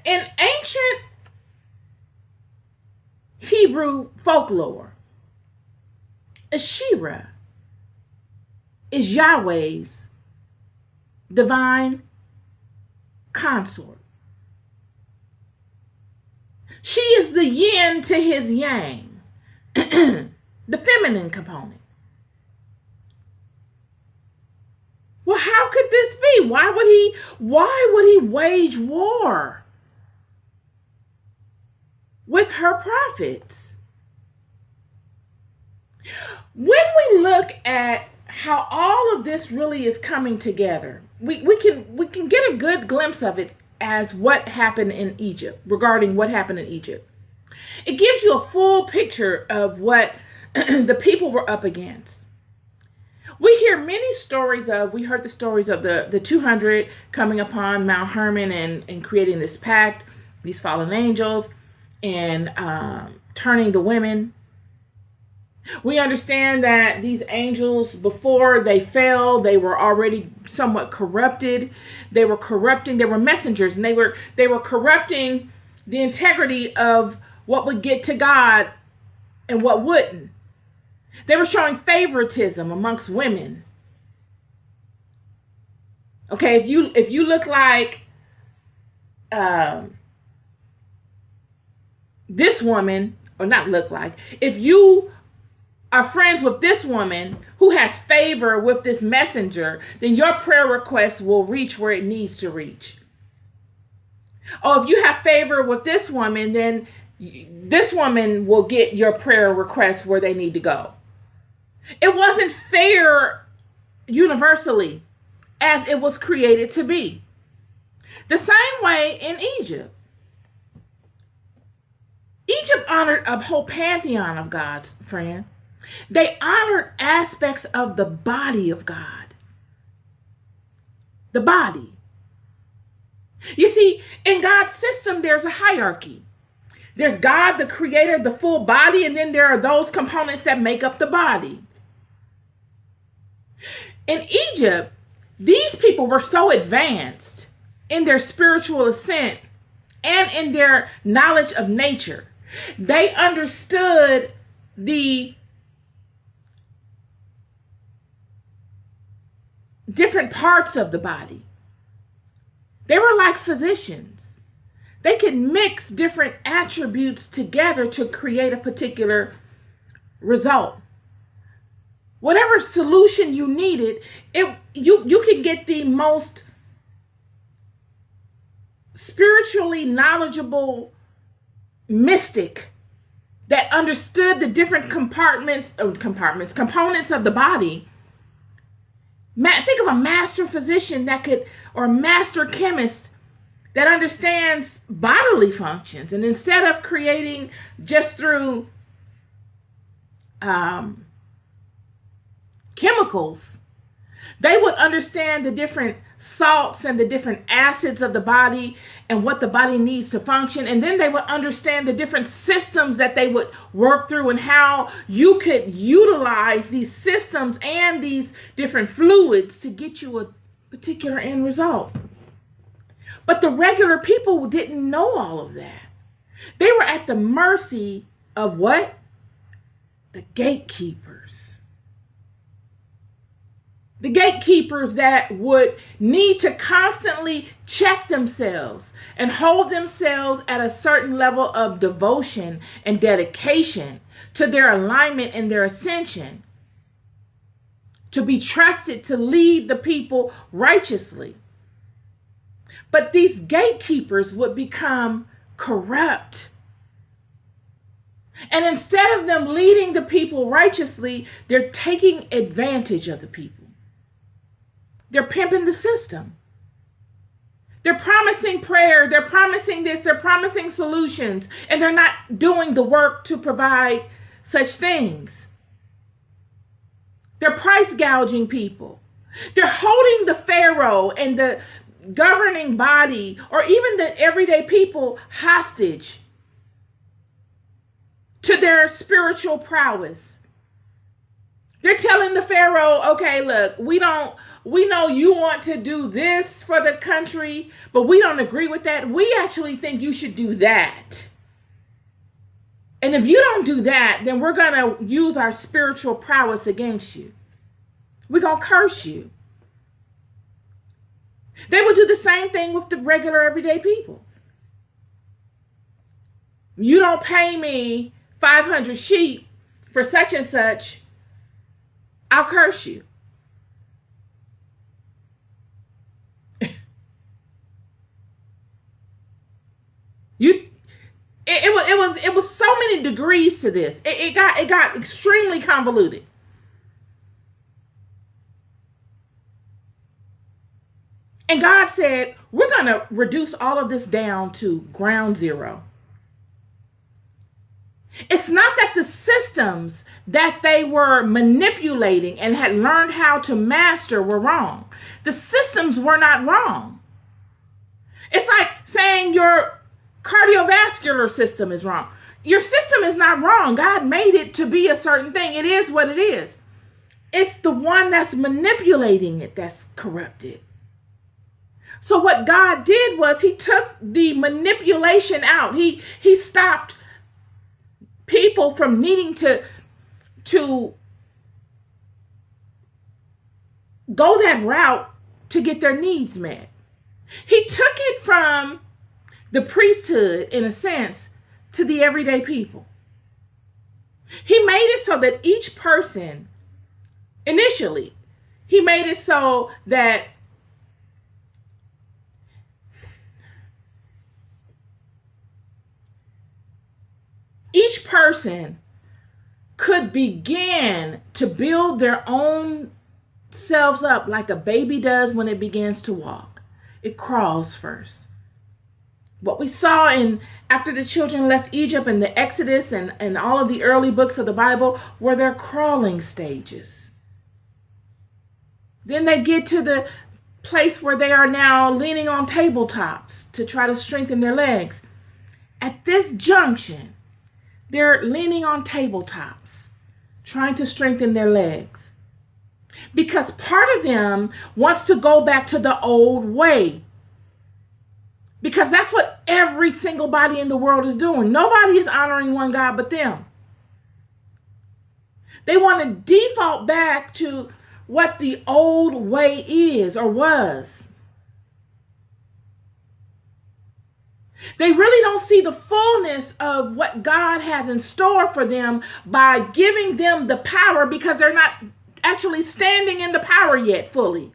In ancient Hebrew folklore, Asherah is Yahweh's divine consort. She is the yin to his yang, the feminine component. Well, how could this be? Why would he wage war with her prophets? When we look at how all of this really is coming together, we can get a good glimpse of it as what happened in Egypt, regarding what happened in Egypt. It gives you a full picture of what the people were up against. We hear many stories we heard the stories of the 200 coming upon Mount Hermon and creating this pact, these fallen angels, and turning the women. We understand that these angels, before they fell, they were already somewhat corrupted. They were messengers, and they were corrupting the integrity of what would get to God and what wouldn't. They were showing favoritism amongst women. Okay, if you look like this woman, or not look like, if you are friends with this woman who has favor with this messenger, then your prayer request will reach where it needs to reach. Oh, if you have favor with this woman, then this woman will get your prayer requests where they need to go. It wasn't fair universally as it was created to be. The same way in Egypt. Egypt honored a whole pantheon of gods, friend. They honored aspects of the body of God. The body. You see, in God's system, there's a hierarchy. There's God, the creator, the full body, and then there are those components that make up the body. In Egypt, these people were so advanced in their spiritual ascent and in their knowledge of nature. They understood the different parts of the body. They were like physicians. They could mix different attributes together to create a particular result. Whatever solution you needed, you could get the most spiritually knowledgeable mystic that understood the different components of the body. Think of a master physician or master chemist that understands bodily functions. And instead of creating just through chemicals, they would understand the different salts and the different acids of the body and what the body needs to function. And then they would understand the different systems that they would work through and how you could utilize these systems and these different fluids to get you a particular end result. But the regular people didn't know all of that. They were at the mercy of what? The gatekeepers. The gatekeepers that would need to constantly check themselves and hold themselves at a certain level of devotion and dedication to their alignment and their ascension, to be trusted to lead the people righteously. But these gatekeepers would become corrupt. And instead of them leading the people righteously, they're taking advantage of the people. They're pimping the system. They're promising prayer. They're promising this. They're promising solutions. And they're not doing the work to provide such things. They're price gouging people. They're holding the Pharaoh and the governing body, or even the everyday people, hostage to their spiritual prowess. They're telling the Pharaoh, okay, look, we don't we know you want to do this for the country, but we don't agree with that. We actually think you should do that. And if you don't do that, then we're going to use our spiritual prowess against you. We're going to curse you. They would do the same thing with the regular everyday people. You don't pay me 500 sheep for such and such, I'll curse you. It was so many degrees to this. It got extremely convoluted. And God said, we're going to reduce all of this down to ground zero. It's not that the systems that they were manipulating and had learned how to master were wrong. The systems were not wrong. It's like saying your cardiovascular system is wrong. Your system is not wrong. God made it to be a certain thing. It is what it is. It's the one that's manipulating it that's corrupted. So what God did was he took the manipulation out. He stopped people from needing to go that route to get their needs met. He took it from the priesthood, in a sense, to the everyday people. He made it so that each person, initially, he made it so that each person could begin to build their own selves up like a baby does when it begins to walk. It crawls first. What we saw after the children left Egypt and the Exodus and all of the early books of the Bible were their crawling stages. Then they get to the place where they are now leaning on tabletops to try to strengthen their legs. At this junction, they're leaning on tabletops, trying to strengthen their legs. Because part of them wants to go back to the old way. Because that's what every single body in the world is doing. Nobody is honoring one God but them. They want to default back to what the old way is or was. They really don't see the fullness of what God has in store for them by giving them the power, because they're not actually standing in the power yet fully.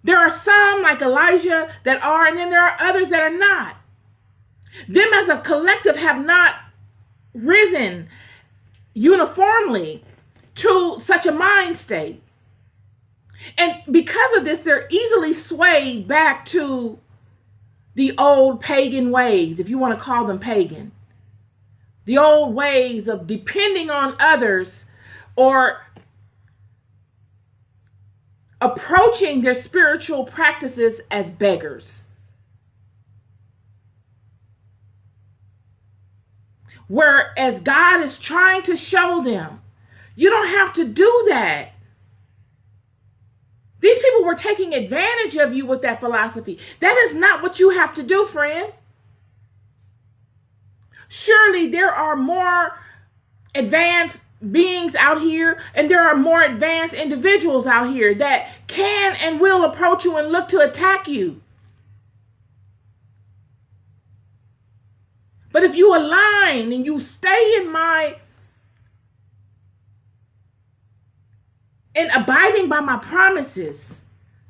There are some like Elijah that are, and then there are others that are not. Them as a collective have not risen uniformly to such a mind state. And because of this, they're easily swayed back to the old pagan ways, if you want to call them pagan. The old ways of depending on others or approaching their spiritual practices as beggars. Whereas God is trying to show them, you don't have to do that. These people were taking advantage of you with that philosophy. That is not what you have to do, friend. Surely there are more advanced beings out here, and there are more advanced individuals out here that can and will approach you and look to attack you. But if you align and you stay in abiding by my promises,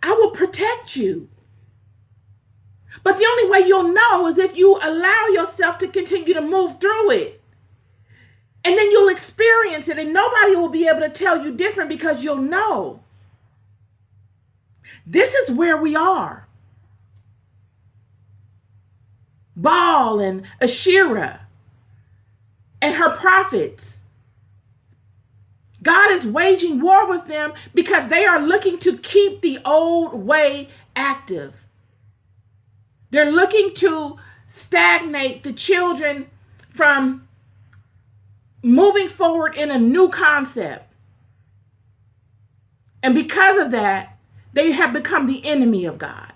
I will protect you. But the only way you'll know is if you allow yourself to continue to move through it. And then you'll experience it, and nobody will be able to tell you different, because you'll know. This is where we are. Baal and Asherah and her prophets. God is waging war with them because they are looking to keep the old way active. They're looking to stagnate the children from moving forward in a new concept. And because of that, they have become the enemy of God.